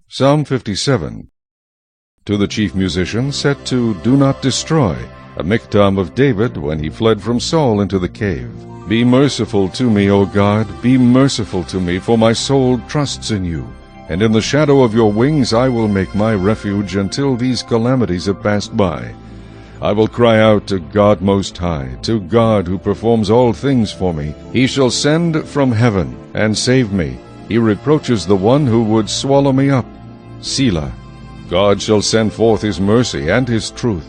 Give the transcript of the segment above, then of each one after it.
Psalm 57. To the chief musician, set to Do Not Destroy, a miktam of David when he fled from Saul into the cave. Be merciful to me, O God, be merciful to me, for my soul trusts in you. And in the shadow of your wings I will make my refuge until these calamities have passed by. I will cry out to God Most High, to God who performs all things for me. He shall send from heaven and save me. He reproaches the one who would swallow me up. Selah. God shall send forth his mercy and his truth.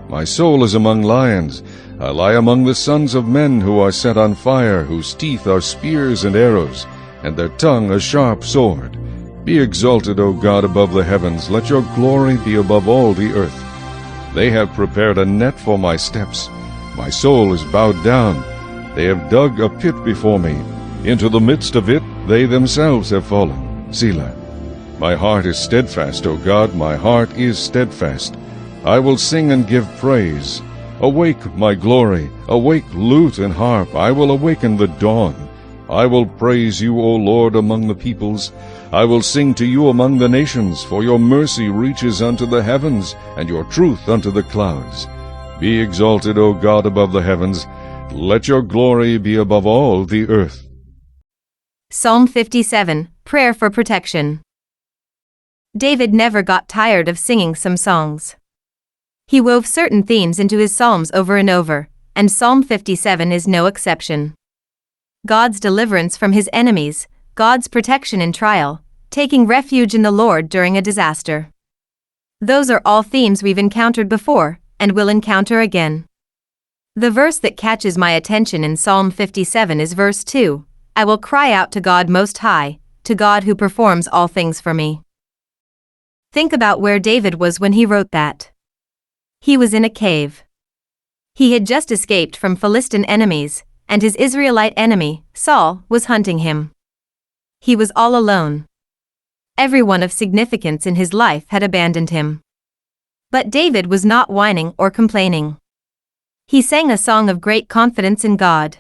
My soul is among lions. I lie among the sons of men who are set on fire, whose teeth are spears and arrows, and their tongue a sharp sword. Be exalted, O God, above the heavens. Let your glory be above all the earth. They have prepared a net for my steps. My soul is bowed down. They have dug a pit before me. Into the midst of it they themselves have fallen. Selah. My heart is steadfast, O God, my heart is steadfast. I will sing and give praise. Awake, my glory, awake lute and harp. I will awaken the dawn. I will praise you, O Lord, among the peoples. I will sing to you among the nations, for your mercy reaches unto the heavens, and your truth unto the clouds. Be exalted, O God, above the heavens. Let your glory be above all the earth. Psalm 57, Prayer for Protection. David never got tired of singing some songs. He wove certain themes into his psalms over and over, and Psalm 57 is no exception. God's deliverance from his enemies, God's protection in trial, taking refuge in the Lord during a disaster. Those are all themes we've encountered before, and will encounter again. The verse that catches my attention in Psalm 57 is verse 2, I will cry out to God Most High, to God who performs all things for me. Think about where David was when he wrote that. He was in a cave. He had just escaped from Philistine enemies, and his Israelite enemy, Saul, was hunting him. He was all alone. Everyone of significance in his life had abandoned him. But David was not whining or complaining. He sang a song of great confidence in God.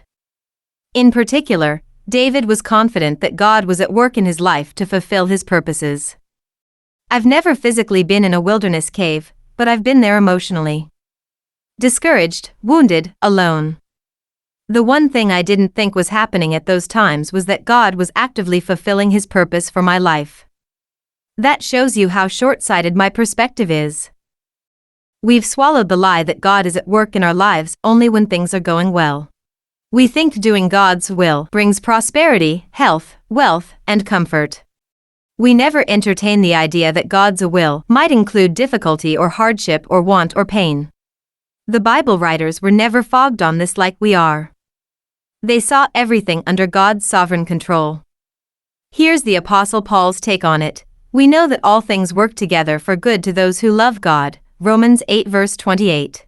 In particular, David was confident that God was at work in his life to fulfill his purposes. I've never physically been in a wilderness cave, but I've been there emotionally. Discouraged, wounded, alone. The one thing I didn't think was happening at those times was that God was actively fulfilling his purpose for my life. That shows you how short-sighted my perspective is. We've swallowed the lie that God is at work in our lives only when things are going well. We think doing God's will brings prosperity, health, wealth, and comfort. We never entertain the idea that God's will might include difficulty or hardship or want or pain. The Bible writers were never fogged on this like we are. They saw everything under God's sovereign control. Here's the Apostle Paul's take on it. We know that all things work together for good to those who love God, Romans 8 verse 28.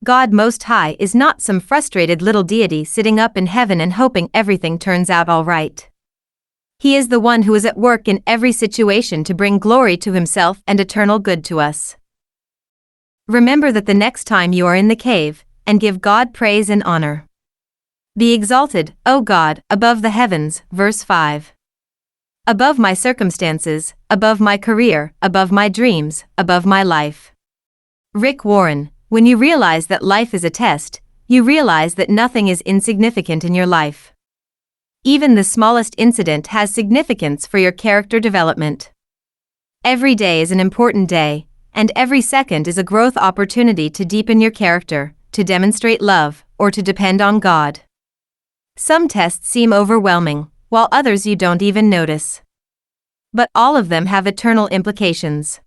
God Most High is not some frustrated little deity sitting up in heaven and hoping everything turns out all right. He is the one who is at work in every situation to bring glory to himself and eternal good to us. Remember that the next time you are in the cave, and give God praise and honor. Be exalted, O God, above the heavens, verse 5. Above my circumstances, above my career, above my dreams, above my life. Rick Warren, when you realize that life is a test, you realize that nothing is insignificant in your life. Even the smallest incident has significance for your character development. Every day is an important day, and every second is a growth opportunity to deepen your character, to demonstrate love, or to depend on God. Some tests seem overwhelming, while others you don't even notice. But all of them have eternal implications.